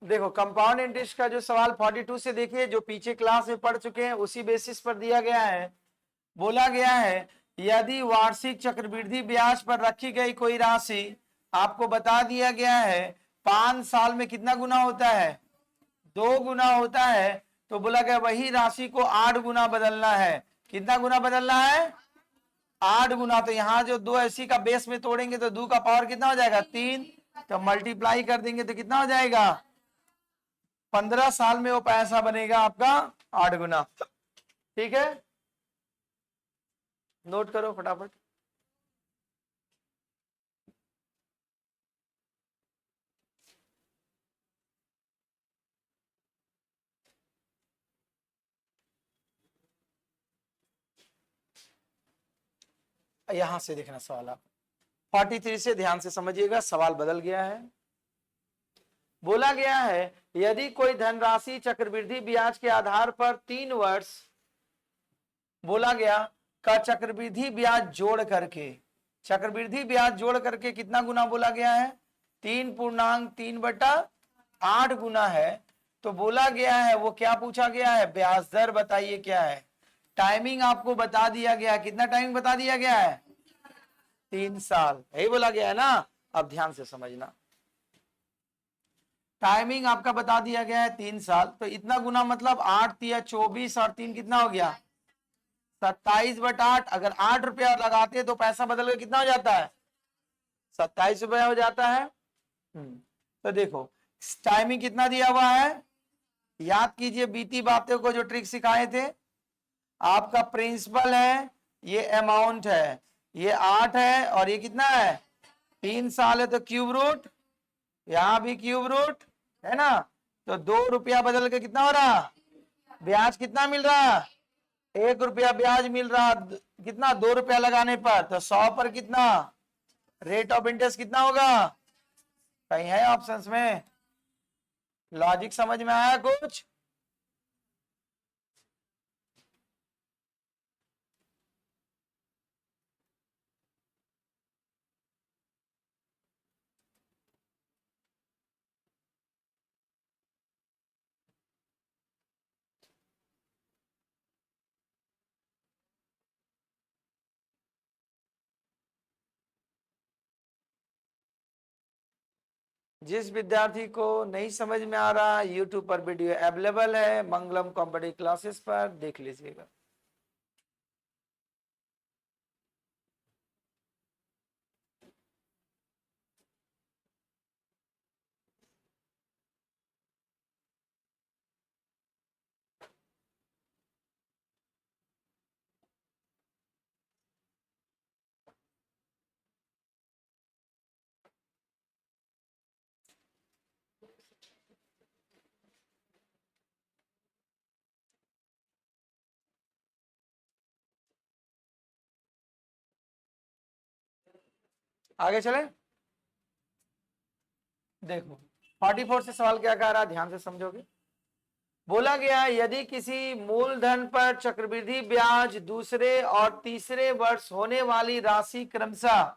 देखो compound interest का जो सवाल 42 से देखिए, जो पीछे क्लास में पढ़ चुके हैं उसी बेसिस पर दिया गया है। बोला गया है यदि वार्षिक चक्रवृद्धि ब्याज पर रखी गई कोई राशि, आपको बता दिया गया है 5 साल में कितना गुना होता है, 2 गुना होता है। तो बोला गया वही राशि को 8 गुना बदलना है। कितना गुना बदलना है, 8 गुना। तो यहाँ जो 280 का बेस में तोड़ेंगे तो 2 का पावर कितना हो जाएगा, 3। तो मल्टीप्लाई कर देंगे तो कितना हो जाएगा, 15 साल में वो पैसा बनेगा आपका 8 गुना। ठीक है, नोट करो फटाफट। यहां से देखना सवाल, आप 43 से ध्यान से समझिएगा, सवाल बदल गया है। बोला गया है यदि कोई धनराशि चक्रवृद्धि ब्याज के आधार पर 3 वर्ष, बोला गया का चक्रवृद्धि ब्याज जोड़ करके, चक्रवृद्धि ब्याज जोड़ करके कितना गुना बोला गया है, 3.3/8 गुना है। तो बोला गया है वो क्या पूछा गया है, ब्याज दर बताइए क्या है। टाइमिंग आपको बता दिया गया है, कितना टाइमिंग बता दिया गया है, 3 साल, यही बोला गया है ना। अब ध्यान से समझना, टाइमिंग आपका बता दिया गया है 3 साल। तो इतना गुना मतलब 8 तिया 24 और 3 कितना हो गया, 27/8। अगर 8 रुपया लगाते तो पैसा बदल के कितना हो जाता है, 27 रुपया हो जाता है। तो देखो टाइमिंग कितना दिया हुआ है, याद कीजिए बीती बातों को जो ट्रिक सिखाए थे। आपका प्रिंसिपल है, ये अमाउंट है, ये 8 है और ये कितना है 3 साल है। तो क्यूब रूट, यहां भी क्यूब रूट है ना। तो 2 रुपया बदल के कितना हो रहा, ब्याज कितना मिल रहा, 1 रुपया ब्याज मिल रहा। कितना, 2 रुपया लगाने पर। तो 100 पर कितना रेट ऑफ इंटरेस्ट कितना होगा, कहीं है ऑप्शंस में, लॉजिक समझ में आया कुछ। जिस विद्यार्थी को नहीं समझ में आ रहा, यूट्यूब पर वीडियो अवेलेबल है मंगलम कॉम्पिटिटिव क्लासेस पर, देख लीजिएगा। आगे चले, देखो 44 से सवाल क्या कह रहा है, ध्यान से समझोगे। बोला गया यदि किसी मूलधन पर चक्रवृद्धि ब्याज दूसरे और तीसरे वर्ष होने वाली राशि क्रमशः,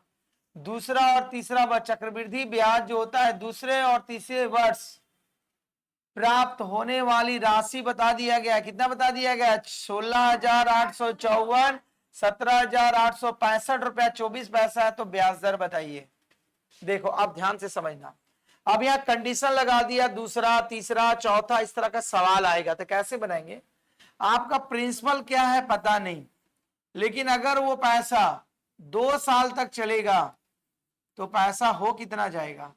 दूसरा और तीसरा वर्ष चक्रवृद्धि ब्याज जो होता है दूसरे और तीसरे वर्ष प्राप्त होने वाली राशि बता दिया गया, कितना बता दिया गया, 16,854, 17,865 रुपया 24 पैसा है। तो ब्याज दर बताइए। देखो अब ध्यान से समझना, अब यहां कंडीशन लगा दिया, दूसरा तीसरा चौथा इस तरह का सवाल आएगा तो कैसे बनाएंगे। आपका प्रिंसिपल क्या है पता नहीं, लेकिन अगर वो पैसा 2 साल तक चलेगा तो पैसा हो कितना जाएगा,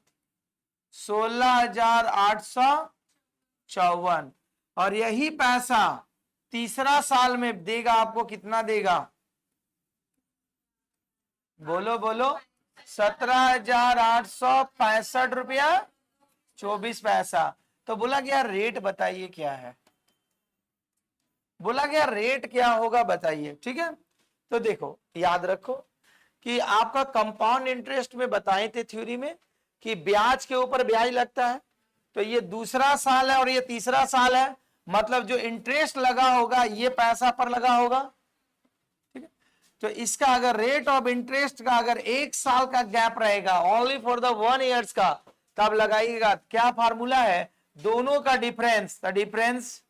16,854। और यही पैसा तीसरा साल में देगा आपको कितना देगा, बोलो बोलो, 17,865 रुपया 24 पैसा। तो बोला गया रेट बताइए क्या है, बोला गया रेट क्या होगा बताइए। ठीक है, तो देखो याद रखो कि आपका कंपाउंड इंटरेस्ट में बताए थे थ्योरी में कि ब्याज के ऊपर ब्याज लगता है। तो ये दूसरा साल है और ये तीसरा साल है, मतलब जो इंटरेस्ट लगा होगा ये पैसा पर लगा होगा। ठीक है, तो इसका अगर रेट ऑफ इंटरेस्ट का अगर 1 साल का गैप रहेगा, ओनली फॉर द 1 ईयर्स का, तब लगाइएगा। क्या फार्मूला है, दोनों का डिफरेंस, द डिफरेंस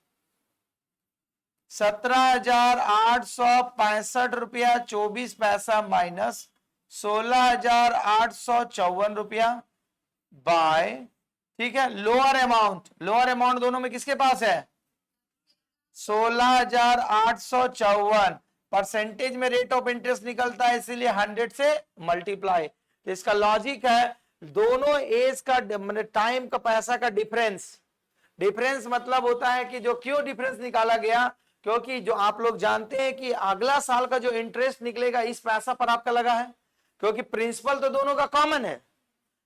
17,865 रुपया 24 पैसा माइनस 16,854 रुपया बाय, ठीक है, लोअर अमाउंट, लोअर अमाउंट दोनों में किसके पास है? 16,854। परसेंटेज में रेट ऑफ इंटरेस्ट निकलता है, इसीलिए 100 से मल्टीप्लाई। तो इसका लॉजिक है दोनों एज का टाइम का पैसा का डिफरेंस, डिफरेंस मतलब होता है कि जो क्यों डिफरेंस निकाला गया, क्योंकि जो आप लोग जानते हैं कि अगला साल का जो इंटरेस्ट निकलेगा इस पैसा पर आपका लगा है, क्योंकि प्रिंसिपल तो दोनों का कॉमन है।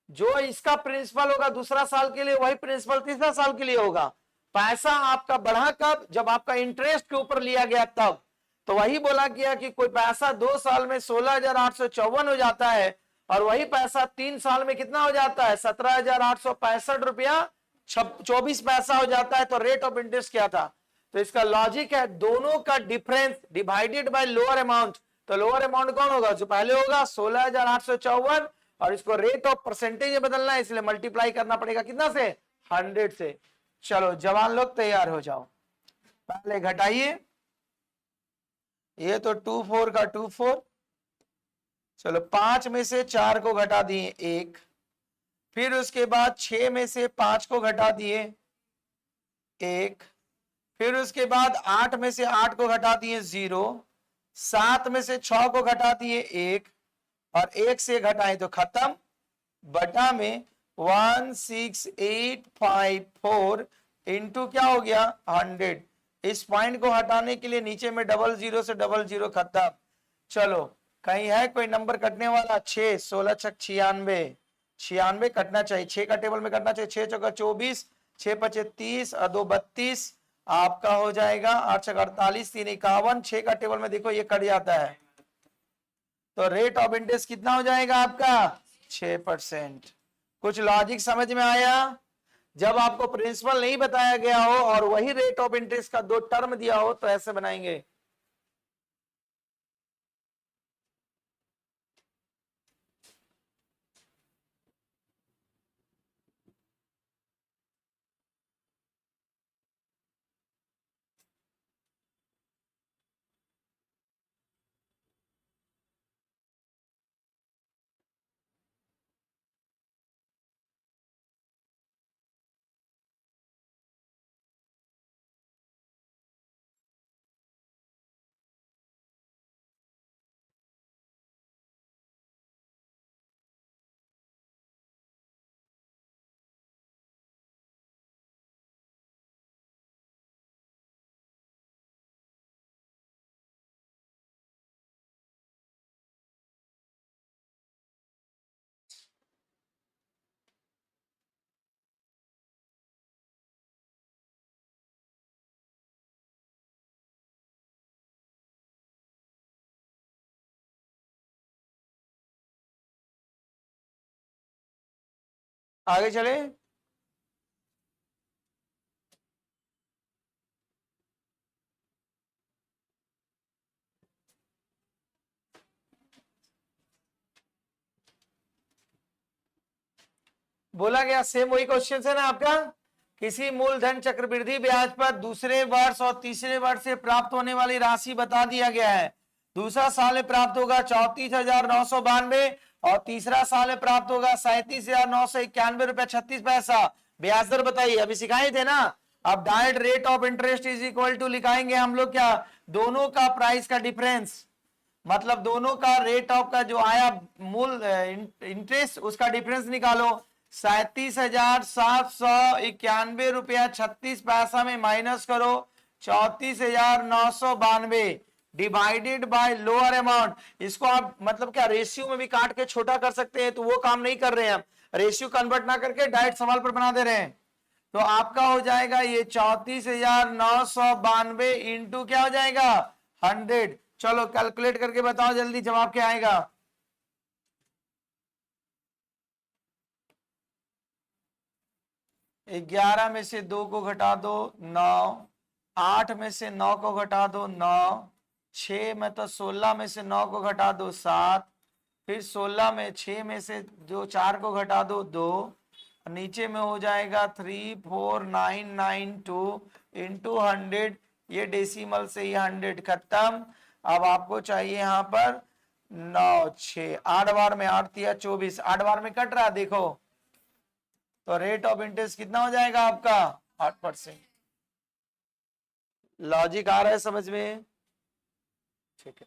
जो इसका प्रिंसिपल होगा दूसरा साल के लिए, वही प्रिंसिपल तीसरा साल के लिए होगा। पैसा आपका बढ़ा कब? जब आपका इंटरेस्ट के ऊपर लिया गया तब। तो वही बोला गया कि कोई पैसा 2 साल में 16,854 हो जाता है और वही पैसा 3 साल में कितना हो जाता है? 17,865 रुपया 24 पैसा हो जाता है। तो रेट ऑफ इंटरेस्ट क्या था? तो इसका लॉजिक है दोनों का difference divided by lower amount. तो लोअर अमाउंट कौन होगा? जो पहले होगा 16,854 और इसको रेट ऑफ परसेंटेज में बदलना है, इसलिए मल्टीप्लाई करना पड़ेगा कितना से? 100 से। चलो जवान लोग तैयार हो जाओ, पहले घटाइए, ये तो 24 का 24, चलो 5 में से 4 को घटा दिए 1, फिर उसके बाद 6 में से 5 को घटा दिए 1, फिर उसके बाद 8 में से 8 को घटा दिए 0, 7 में से 6 को घटा दिए 1 और 1 से घटाएं तो खत्म, बटा में 16854 इंटू क्या हो गया? 100। इस पॉइंट को हटाने के लिए नीचे में डबल जीरो से डबल जीरो खत्म। चलो कहीं है कोई नंबर कटने वाला? 6, 16 छक 96, 96 कटना चाहिए, 6 का टेबल में कटना चाहिए। 6 चौका 24, 6 पचे 30 और 2 32, आपका हो जाएगा 8 छक 48, 3 51, 6 का टेबल में देखो ये कट जाता है। तो रेट ऑफ इंटरेस्ट कितना हो जाएगा आपका? 6%। कुछ लॉजिक समझ में आया? जब आपको प्रिंसिपल नहीं बताया गया हो और वही रेट ऑफ इंटरेस्ट का 2 टर्म दिया हो तो ऐसे बनाएंगे। आगे चले। बोला गया सेम वही क्वेश्चन है ना आपका, किसी मूलधन चक्रवृद्धि ब्याज पर दूसरे वर्ष और तीसरे वर्ष से प्राप्त होने वाली राशि बता दिया गया है। दूसरा साल में प्राप्त होगा 34,992 और तीसरा साल में प्राप्त होगा 37,991 रुपया 36 पैसा। ब्याज दर बताइए, अभी सिखाए थे ना। अब direct rate of interest is equal to लिखाएंगे हम लोग क्या? दोनों का प्राइस का डिफरेंस, मतलब दोनों का रेट ऑफ का जो आया मूल इंटरेस्ट उसका डिफरेंस निकालो। 37,791 रुपया 36 पैसा में माइनस करो 34,992 डिवाइडेड बाय लोअर अमाउंट। इसको आप मतलब क्या रेशियो में भी काट के छोटा कर सकते हैं, तो वो काम नहीं कर रहे हैं हम, रेशियो कन्वर्ट ना करके डायरेक्ट सवाल पर बना दे रहे हैं। तो आपका हो जाएगा ये 34,992 इंटू क्या हो जाएगा? 100। चलो कैलकुलेट करके बताओ जल्दी, जवाब क्या आएगा? 11 में से 2 को घटा दो 9, 8 में से 9 को घटा दो 9, 6 में तो 16 में से 9 को घटा दो 7, फिर 16 में 6 में से जो 4 को घटा दो 2, नीचे में हो जाएगा 34992 इंटू 100, ये डेसिमल से ये 100 खत्म। अब आपको चाहिए यहाँ पर 9 6 8 बार में 8 तिया 24, 8 बार में कट रहा देखो, तो रेट ऑफ इंटरेस्ट कितना हो जाएगा आपका 8%। लॉजिक आ रहा है समझ में? ठीक है।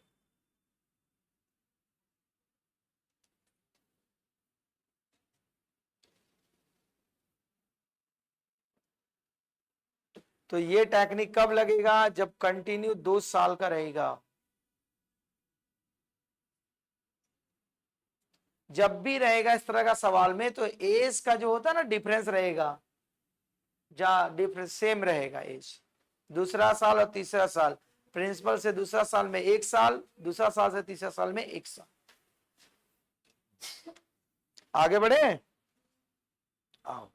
तो ये टेक्निक कब लगेगा? जब कंटिन्यू 2 साल का रहेगा। जब भी रहेगा इस तरह का सवाल में तो एज का जो होता है ना डिफरेंस रहेगा, जहां डिफरेंस सेम रहेगा एज, दूसरा साल और तीसरा साल, प्रिंसिपल से दूसरा साल में 1 साल, दूसरा साल से तीसरा साल में 1 साल। आगे बढ़े, आओ।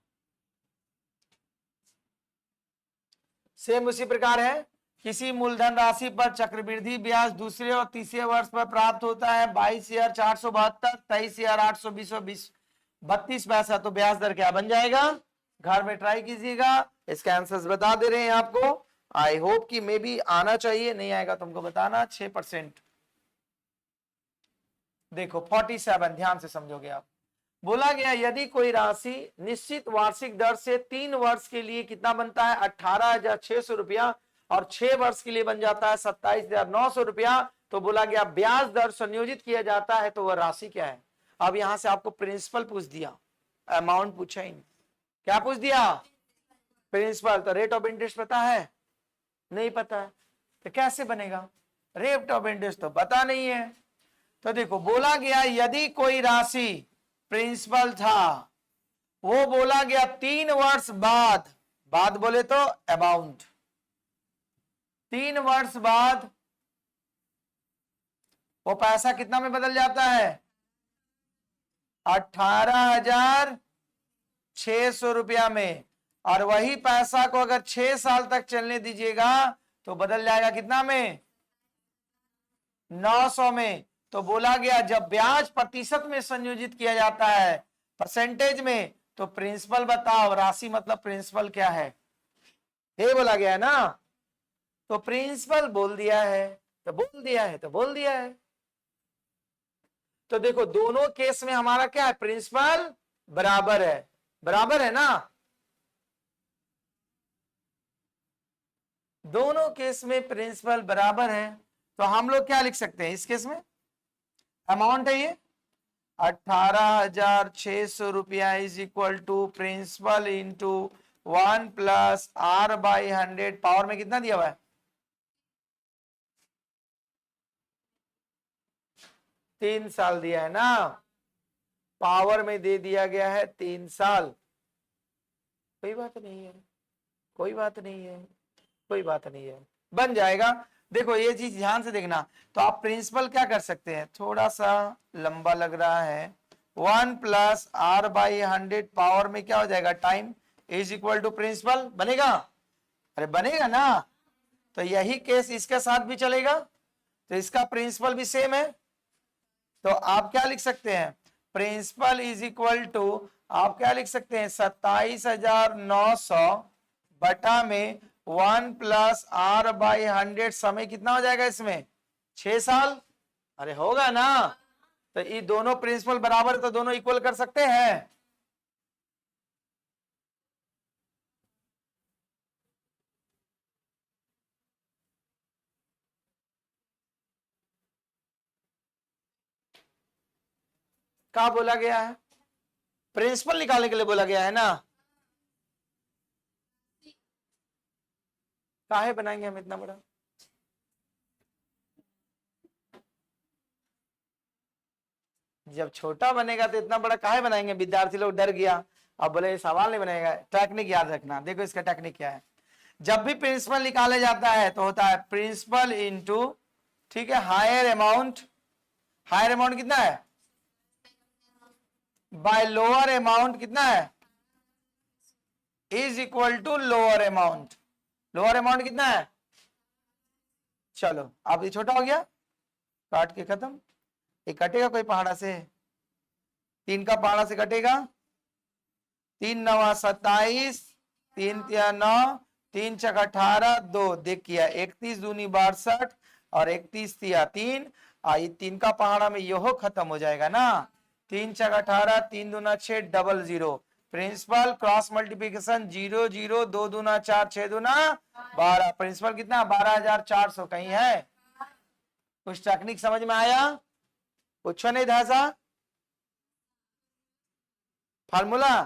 सेम उसी प्रकार है, किसी मूलधन राशि पर चक्रवृद्धि ब्याज दूसरे और तीसरे वर्ष पर प्राप्त होता है 22,472, 23,820 32 पैसा, तो ब्याज दर क्या बन जाएगा? घर में ट्राई कीजिएगा, इसके आंसर्स बता दे रहे हैं आपको। आई होप कि मे बी आना चाहिए, नहीं आएगा तुमको बताना। 6%। देखो 47, ध्यान से समझोगे आप। बोला गया यदि कोई राशि निश्चित वार्षिक दर से 3 वर्ष के लिए कितना बनता है 18,600 रुपया, और 6 वर्ष के लिए बन जाता है 27,900 रुपया, तो बोला गया ब्याज दर संयोजित किया जाता है, तो वह राशि क्या है? अब यहां से आपको प्रिंसिपल पूछ दिया, अमाउंट पूछा ही नहीं। क्या पूछ दिया? प्रिंसिपल। तो रेट ऑफ इंटरेस्ट पता है? नहीं पता है, तो कैसे बनेगा? रेट ऑफ इंटरेस्ट तो पता नहीं है। तो देखो बोला गया यदि कोई राशि प्रिंसिपल था, वो बोला गया 3 वर्ष बाद, बाद बोले तो अमाउंट, 3 वर्ष बाद वो पैसा कितना में बदल जाता है? 18,600 रुपया में। और वही पैसा को अगर 6 साल तक चलने दीजिएगा तो बदल जाएगा कितना में? 900 में। तो बोला गया जब ब्याज प्रतिशत में संयोजित किया जाता है, परसेंटेज में, तो प्रिंसिपल बताओ, राशि मतलब प्रिंसिपल क्या है, ये बोला गया है ना। तो प्रिंसिपल बोल दिया है तो बोल दिया है तो बोल दिया है। तो देखो दोनों केस में हमारा क्या है? प्रिंसिपल बराबर है, बराबर है ना। दोनों केस में प्रिंसिपल बराबर है, तो हम लोग क्या लिख सकते हैं इस केस में? अमाउंट है ये 18,600 रुपया is equal to principal into 1 plus R by 100, power में कितना दिया हुआ है? 3 साल दिया है ना, पावर में दे दिया गया है 3 साल। कोई बात नहीं है, कोई बात नहीं है, कोई बात नहीं है, बन जाएगा। देखो ये चीज ध्यान से देखना। तो आप प्रिंसिपल क्या कर सकते हैं, थोड़ा सा लंबा लग रहा है, 1 प्लस R बाई 100 पावर में क्या हो जाएगा? Time is equal to principal बनेगा। अरे बनेगा ना। तो यही केस इसके साथ भी चलेगा, तो इसका प्रिंसिपल भी सेम है। तो आप क्या लिख सकते हैं? प्रिंसिपल इज इक्वल टू, आप क्या लिख सकते हैं? 27,900 बटा में 1 प्लस R बाई 100, समय कितना हो जाएगा इसमें? 6 साल। अरे होगा ना। तो ये दोनों प्रिंसिपल बराबर, तो दोनों इक्वल कर सकते हैं। क्या बोला गया है? प्रिंसिपल निकालने के लिए बोला गया है ना। काहे बनाएंगे हम इतना बड़ा? जब छोटा बनेगा तो इतना बड़ा काहे बनाएंगे? विद्यार्थी लोग डर गया, अब बोले सवाल नहीं बनेगा। टेक्निक याद रखना, देखो इसका टेक्निक क्या है। जब भी प्रिंसिपल निकाले जाता है तो होता है प्रिंसिपल इंटू, ठीक है, हायर अमाउंट। हायर अमाउंट कितना है? बाय लोअर अमाउंट कितना है? Is equal to lower amount. Lower amount कितना है? चलो अब ये छोटा हो गया, काट के खत्म। ये कटेगा कोई पहाड़ा से? 3 का पहाड़ा से कटेगा? 3 9 27, 3 3 9, 3 6 18, 2 देख किया 31 दूनी 62 और 31 तिया 3, आई 3 का पहाड़ा में यो खत्म हो जाएगा ना। 3 6 18, 3 दूना 6, डबल 0। प्रिंसिपल क्रॉस मल्टीप्लिकेशन 0 0, 2 दूना 4, 6 दूना 12। प्रिंसिपल कितना 12,400 कहीं है? कुछ टेक्निक समझ में आया? पूछो नहीं धासा। फार्मूला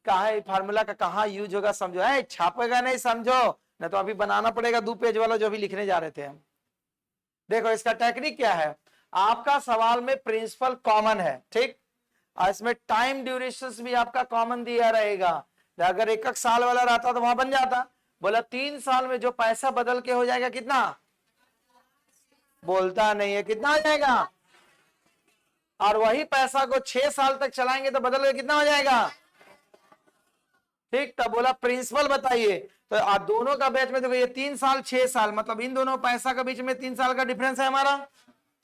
कहा है? फार्मूला का कहा यूज होगा समझो है, छापेगा नहीं समझो, ना तो अभी बनाना पड़ेगा 2 पेज वाला जो भी लिखने जा रहे थे हम। देखो इसका टेक्निक क्या है, आपका सवाल में प्रिंसिपल कॉमन है, ठीक, और इसमें टाइम ड्यूरेशन भी आपका कॉमन दिया रहेगा। अगर 1 साल वाला रहता तो वहां बन जाता, बोला 3 साल में जो पैसा बदल के हो जाएगा कितना, बोलता नहीं है, कितना हो जाएगा, और वही पैसा को 6 साल तक चलाएंगे तो बदल के कितना हो जाएगा, ठीक। तब बोला प्रिंसिपल बताइए, तो आप दोनों का बैच में देखो ये 3 साल 6 साल, मतलब इन दोनों पैसा के बीच में 3 साल का डिफरेंस है हमारा,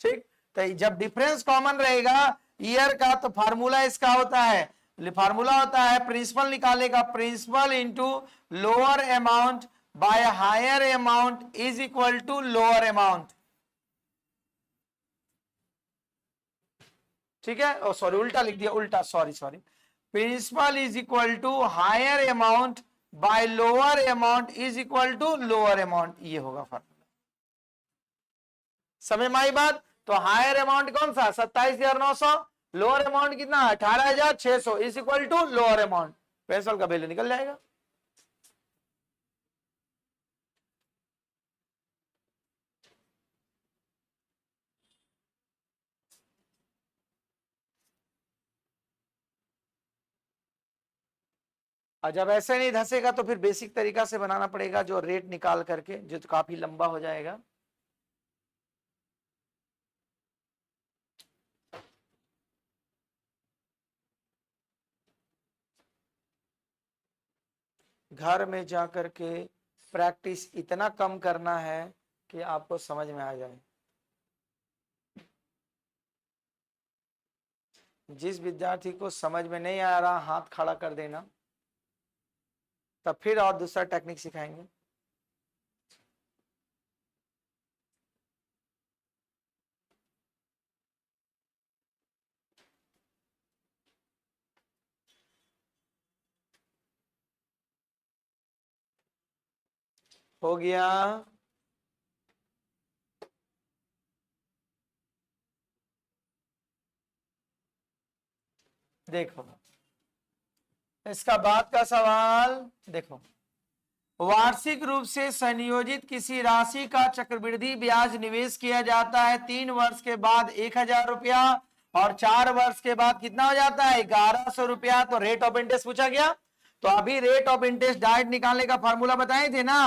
ठीक। तो जब डिफरेंस कॉमन रहेगा ईयर का, तो फार्मूला इसका होता है, फार्मूला होता है प्रिंसिपल निकालने का, principal into lower amount by higher amount is equal to lower amount, ठीक है। ओ सॉरी उल्टा लिख दिया, उल्टा, sorry sorry. Principal is equal to higher amount by lower amount is equal to lower amount, ये होगा फार्मूला। समझ में आई बात? तो हायर अमाउंट कौन सा 27,900, लोअर अमाउंट कितना 18,600 is equal to lower amount, principal का वैल्यू निकल जाएगा। और जब ऐसे नहीं धंसेगा तो फिर बेसिक तरीका से बनाना पड़ेगा, जो रेट निकाल करके, जो तो काफी लंबा हो जाएगा। घर में जाकर के प्रैक्टिस इतना कम करना है कि आपको समझ में आ जाए। जिस विद्यार्थी को समझ में नहीं आ रहा हाथ खड़ा कर देना, तब फिर और दूसरा टेक्निक सिखाएंगे। हो गया? देखो इसका बाद का सवाल देखो, वार्षिक रूप से संयोजित किसी राशि का चक्रवृद्धि ब्याज निवेश किया जाता है 3 वर्ष के बाद 1,000 रुपया, और 4 वर्ष के बाद कितना हो जाता है 1,100 रुपया। तो रेट ऑफ इंटरेस्ट पूछा गया, तो अभी रेट ऑफ इंटरेस्ट डायरेक्ट निकालने का फॉर्मूला बताए थे ना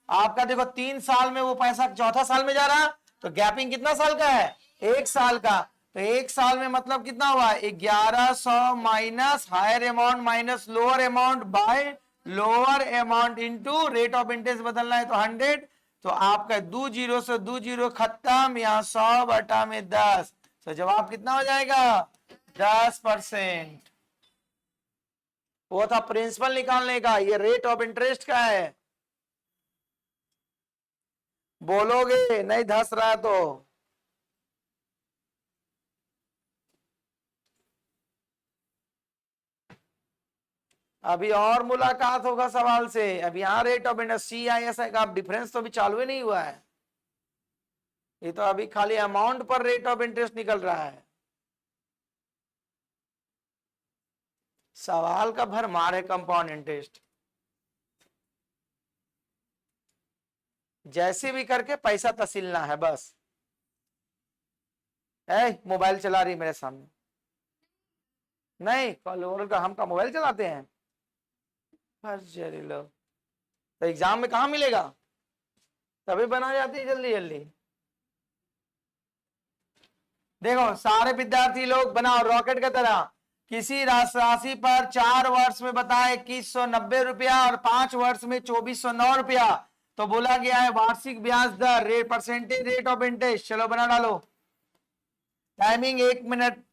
आपका। देखो 3 साल में वो पैसा 4था साल में जा रहा, तो गैपिंग कितना साल का है 1 साल का, तो 1 साल में मतलब कितना हुआ 1,100 minus higher amount minus lower amount by lower amount into rate of interest बदलना है तो 100, तो आपका 2 जीरो से 2 जीरो खत्म, यहाँ 100/10, तो जवाब कितना हो जाएगा 10%। वो था प्रिंसिपल निकालने का, ये रेट ऑफ इंटरेस्ट का है। बोलोगे नहीं धस रहा तो अभी और मुलाकात होगा सवाल से। अभी यहाँ रेट ऑफ इंटरेस्ट CISI का डिफरेंस तो अभी चालू ही नहीं हुआ है, ये तो अभी खाली अमाउंट पर रेट ऑफ इंटरेस्ट निकल रहा है। सवाल का भर मारे कंपाउंड इंटरेस्ट, जैसे भी करके पैसा तसीलना है बस। मोबाइल चला रही मेरे सामने, नहीं कल का हम का मोबाइल चलाते हैं लोग, तो एग्जाम में कहा मिलेगा, तभी बना जाती है जल्दी जल्दी। देखो सारे विद्यार्थी लोग बनाओ रॉकेट की तरह, किसी राशि पर 4 वर्ष में बताए 2190 रुपया और 5 वर्ष में 2409 रुपया, तो बोला गया है वार्षिक ब्याज दर rate percentage rate of interest. चलो बना डालो, टाइमिंग 1 मिनट,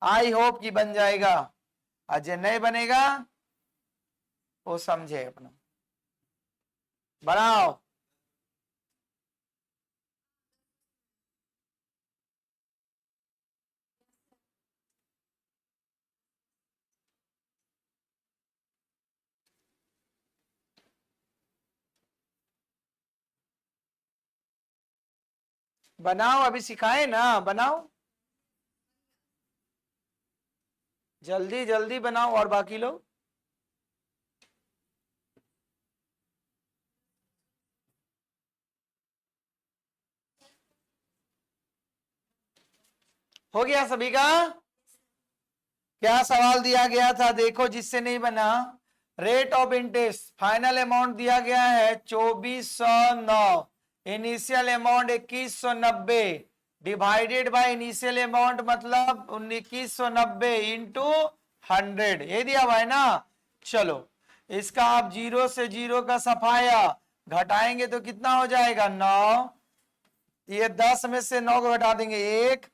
आई होप कि बन जाएगा। और जो नहीं बनेगा वो समझे अपना। बनाओ। बनाओ, अभी सिखाए ना, बनाओ जल्दी जल्दी बनाओ। और बाकी लोग हो गया सभी का? क्या सवाल दिया गया था देखो, जिससे नहीं बना। Rate of interest final amount दिया गया है 2409, initial amount 2190, divided by initial amount मतलब 2190 इंटू 100, ये दिया हुआ है ना। चलो इसका आप जीरो से जीरो का सफाया घटाएंगे तो कितना हो जाएगा 9, ये 10 में से 9 को घटा देंगे 1,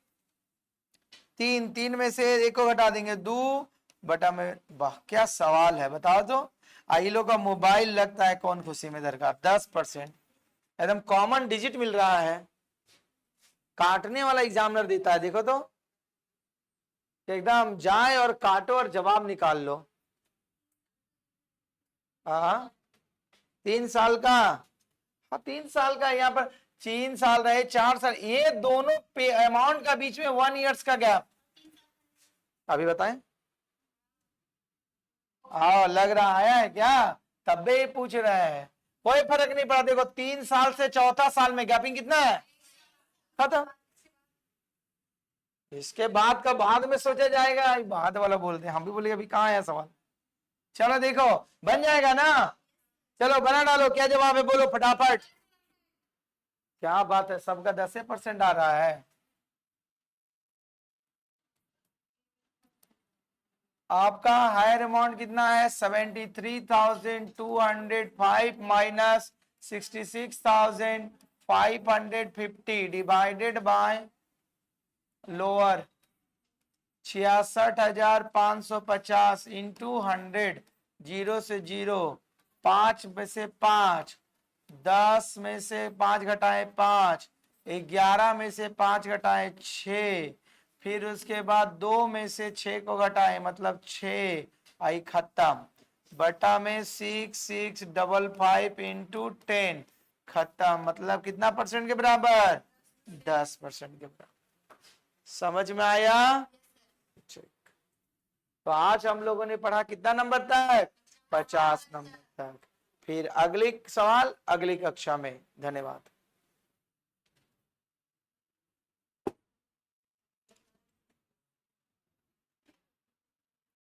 3, 3 में से 1 को घटा देंगे 2 बटा में। वाह क्या सवाल है, बताओ तो। आई लोग का मोबाइल लगता है कौन खुशी में दरकार 10%, एकदम कॉमन डिजिट मिल रहा है। काटने वाला एग्जामिनर देता है देखो तो, एकदम जाए और काटो और जवाब निकाल लो। 3 साल का, हाँ 3 साल का, यहाँ पर 3 साल रहे 4 साल, ये दोनों अमाउंट का बीच में 1 ईयर्स का गैप। अभी बताएं। आओ लग रहा है क्या? तब भी पूछ रहे हैं, कोई फर्क नहीं पड़ा। देखो 3 साल से चौथा साल में गैपिंग कितना है, खत्म। इसके बाद का बाद में सोचा जाएगा, बाद वाला बोलते हैं, हम भी बोले अभी कहाँ है सवाल। चलो देखो बन जाएगा ना, चलो बना डालो। क्या जवाब है बोलो फटाफट। क्या बात है, सबका 10% आ रहा है। आपका हायर अमाउंट कितना है 73,205 minus 66,550 divided by lower 66,550 into 100, zero से जीरो, 5 में से 5, 10 में से 5 घटाए 5, 11 में से 5 घटाए 6, फिर उसके बाद 2 में से 6 को घटाए मतलब 6, आई खत्म। बटा में 6655 इंटू 10, खत्म। मतलब कितना परसेंट के बराबर, 10% के बराबर। समझ में आया? ठीक। तो आज हम लोगों ने पढ़ा कितना नंबर तक, 50 नंबर तक। फिर अगली सवाल अगली कक्षा में। धन्यवाद।